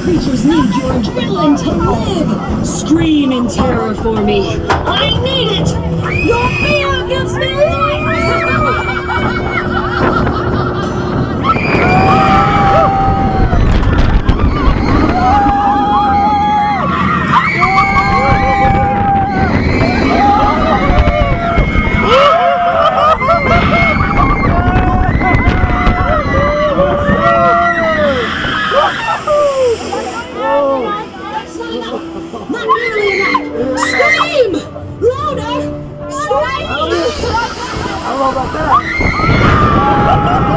Creatures need your adrenaline to live! Scream in terror for me! I need it! Your fear gives me life! Not nearly enough! Scream! Louder! Scream! I don't know about that.